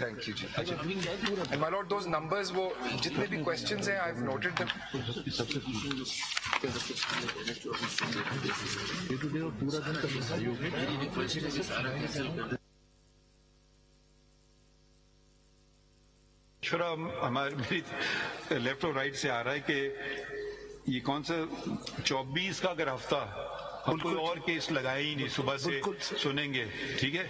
Thank you, and my lord, those numbers, वो जितने भी questions हैं, I've noted them. हमारे मेरी लेफ्ट और राइट से आ रहा है कि ये कौन सा 24 का अगर हफ्ता हम कोई और केस लगाए ही नहीं, सुबह से सुनेंगे, ठीक है?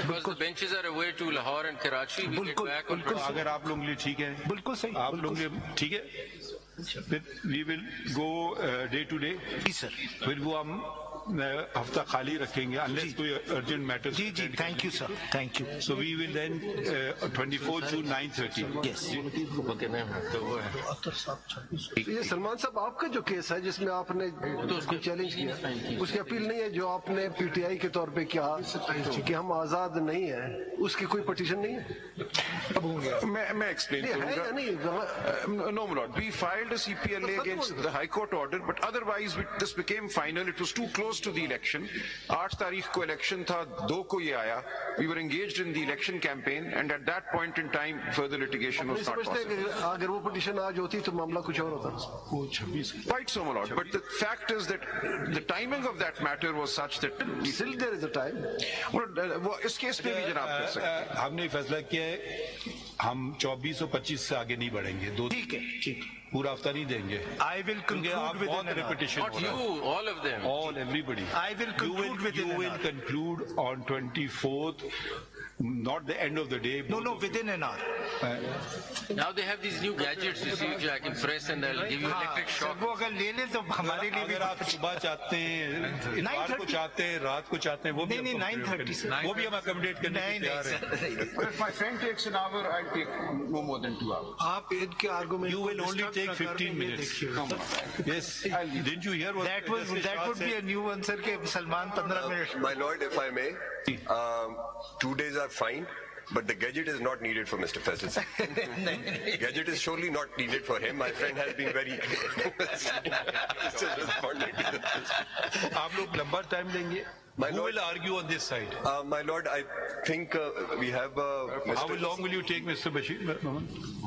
Benches are away to Lahore and Karachi. बिल्कुल, अगर आप लोग लिए ठीक है, बिल्कुल सही, आप लोग लिए ठीक है, फिर we will go day to day. जी सर, फिर वो हम हफ्ता खाली रखेंगे अनलेस कोई अर्जेंट मैटर। जी जी, thank you sir, thank you. So we will then 24 to 9:30। Yes. ये सलमान साहब, आपका जो केस है जिसमें आपने उसको चैलेंज किया, उसकी अपील नहीं है जो आपने पीटीआई के तौर पे किया कि हम आजाद नहीं है, उसकी कोई पिटीशन नहीं है? मैं एक्सप्लेन करूंगा। No, my lord, we filed a CPLA against the High Court order, but otherwise this became final. It was too close to the election. 8 तारीख को election था, 2 को ये आया. We were engaged in the election campaign, and at that point in time, further litigation was not possible. अगर वो petition आज होती तो मामला कुछ और होता। Quite so, my lord. But the fact is that the timing of that matter was such that still there is a time. वो इस केस पे भी जनाब कर सकते हैं। हमने फैसला किया है हम 24 और 25 से आगे नहीं बढ़ेंगे। दो ठीक है, ठीक, पूरा हफ्ता नहीं देंगे। I will conclude within an hour. Repetition. Not you, all of them. All, everybody. I will conclude within an hour. You will conclude on 24th, not the end of the day. No, within an hour. Now they have these new gadgets, you see, which I can press and they'll give you electric shock. वो अगर ले ले तो हमारे लिए भी। अगर आप सुबह चाहते हैं, इतवार को चाहते हैं, रात को चाहते हैं, वो भी नहीं 9:30 से वो भी हम अकोमोडेट करने के तैयार हैं। But if my friend takes an hour, I'll take no more than 2 hours. आप इनके argument You will only take 15 minutes. Yes, didn't you hear what that would be a new answer के Salman 15 minute. My lord, if I may, 2 days are fine, but the gadget is not needed for Mr. Faisal. Gadget is surely not needed for him. My friend has been very responding to this. आप लोग लंबा time लेंगे? Who will argue on this side? My lord, I think we have. How long will you take, Mr. Bashir?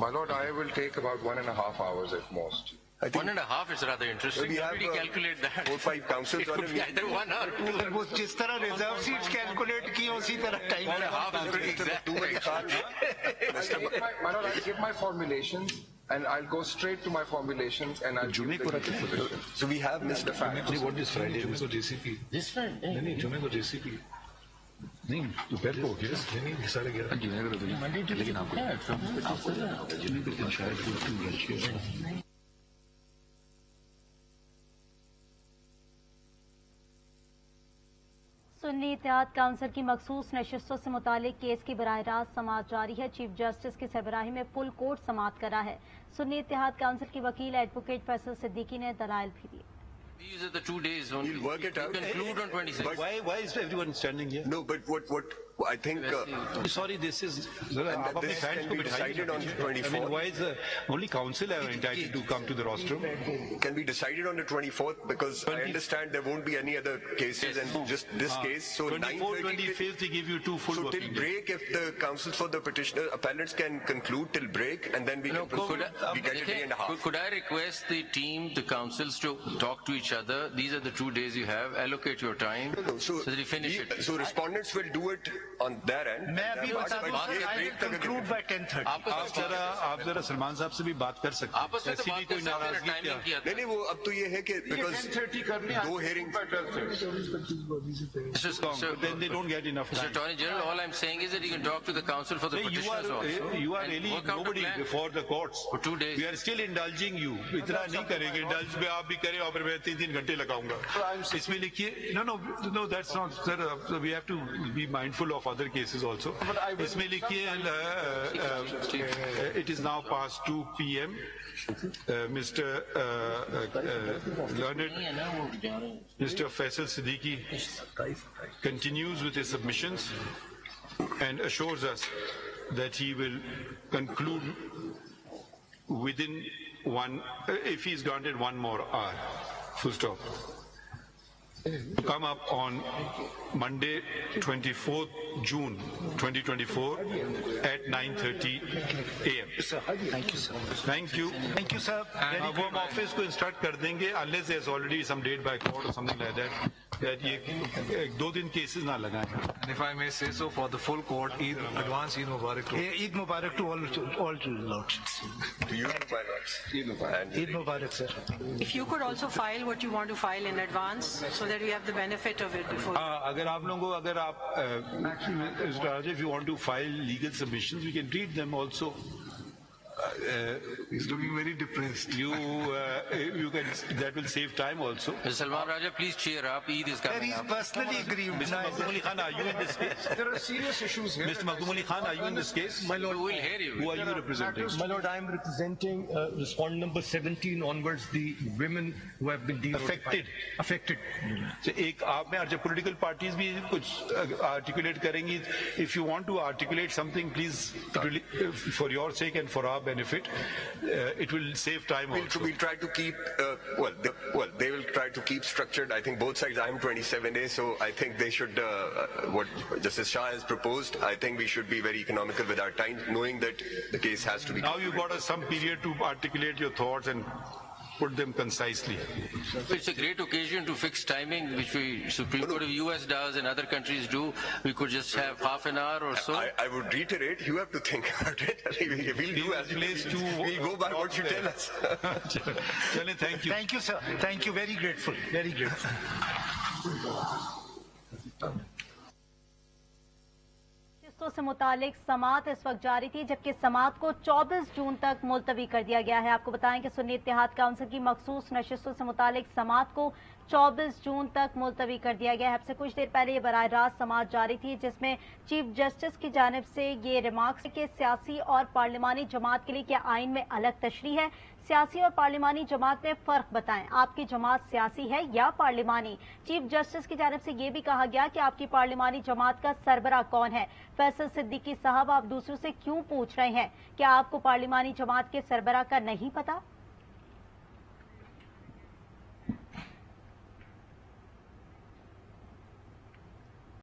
My lord, I will take about 1.5 hours at most. I think 1.5 is rather interesting. we How have did he calculate that? 4-5 councils It on could be it. either 1 hour, 2 hours. वो जिस तरह reserve seats calculate की उसी तरह time. 1.5 is pretty exact. My lord, I'll give my formulations and I'll go straight to my formulations and I'll give the position. So we have Mr. What is Friday? JCP. This friend, नहीं, जुमे को JCP. नहीं, दोपहर को हो गया। नहीं, साढ़े 11। लेकिन आपको शायद सुन्नी इत्तेहाद काउंसिल की मखसूस नशिस्तों से मुतालिक केस की बराह रास्त समाअत जारी है। चीफ जस्टिस की सरबराही में फुल कोर्ट समाअत करा है। सुन्नी इत्तेहाद काउंसिल की वकील एडवोकेट फैसल सिद्दीकी ने दलाइल भी दिए। these are the 2 days only. We'll work it out. You conclude on 26. Why is everyone standing here? No, but what I think. Sorry, this is. This can be decided on the 24th. I mean, why is only council are entitled to come to the rostrum? Can be decided on the 24th because I understand there won't be any other cases and just this case. So 24th, 25th, they give you 2 full so working till days. break, if the council for the petitioner appellants can conclude till break, and then we can we get a day and a half. Could I request the team, the councils, to talk to each other? These are the 2 days you have. Allocate your time so that you finish it. So respondents will do it on their end. मैं अभी बता दूं, I will conclude by 10:30. आप जरा सलमान साहब से भी बात कर सकते हैं। आपस में तो ऐसी भी बात कोई नाराजगी क्या? नहीं वो अब तो ये है कि because 10:30 करनी है 2 hearings. Then they don't get enough Mr. time. Attorney General, all I'm saying is that you can talk to the council for the petitioners also. You are and really work out a nobody plan before the courts. for 2 days. We are still indulging you. इतना नहीं करेंगे, indulge में आप भी करें और फिर मैं 3 घंटे लगाऊंगा। इसमें लिखिए, no, that's not, sir, we have to be mindful of other cases also. इसमें लिखिए, it is now past 2 p.m. Mr. Learned, Mr. Faisal Siddiqui continues with his submissions and assures us that he will conclude within if he's granted 1 more hour. Full stop. Come up on Monday, 24th June 2024 at 9:30 a.m. Thank you, sir. Thank you. Thank you, sir. वो हम office को instruct कर देंगे unless there's already some date by court or something like that ये 2 दिन cases ना लगाएं. And if I may say so, for the full court, advance Eid Mubarak to Eid Mubarak to all lordships. To you, my lords. Eid Mubarak, sir. If you could also file what you want to file in advance so that we have the benefit of it before. अगर आप लोगों को अगर आप Mr. Raja, if you want to file legal submissions, we can read them also. He's looking very depressed. You can, that will save time also. Mr. Salman Raja, please cheer up. Eid is Sir, coming he's up. personally aggrieved. Mr. Makhdoom Ali Khan, are you in this case? There are serious issues here. Mr. Makhdoom Ali Khan, are you in this case? We will hear you. Who are you representing? My lord, I am representing respondent number 17 onwards, the women who have been Affected. Affected. So, एक आप में जो political parties भी कुछ articulate करेंगी. If you want to articulate something, please, for your sake and for our benefit, it will save time also. We'll try to keep, they will try to keep structured. I think both sides, I'm 27A, so I think they should, what Justice Shah has proposed, I think we should be very economical with our time, knowing that the case has to be. Now you've got some period to articulate your thoughts and put them concisely. It's a great occasion to fix timing, which we Supreme Court of US does and other countries do. We could just have half an hour or so. I would reiterate, you have to think about it. We'll do as we'll go by what you tell us. Thank you. Thank you, sir. Thank you. Very grateful. Very grateful. से मुतालिक समात इस वक्त जारी थी, जबकि समात को 24 जून तक मुलतवी कर दिया गया है. आपको बताएं कि सुन्नी इत्तेहाद काउंसिल की मखसूस नशिस्तों से मुतालिक समात को 24 जून तक मुलतवी कर दिया गया है. अब से कुछ देर पहले ये बराह रास्त समात जारी थी, जिसमें चीफ जस्टिस की जानिब से ये रिमार्क्स के सियासी और पार्लिमानी जमात के लिए क्या आइन में अलग तशरीह है, सियासी और पार्लिमानी जमात में फर्क बताएं, आपकी जमात सियासी है या पार्लिमानी. चीफ जस्टिस की जानिब से ये भी कहा गया कि आपकी पार्लिमानी जमात का सरबराह कौन है. फैसल सिद्दीकी साहब, आप दूसरों से क्यों पूछ रहे हैं? क्या आपको पार्लिमानी जमात के सरबराह का नहीं पता?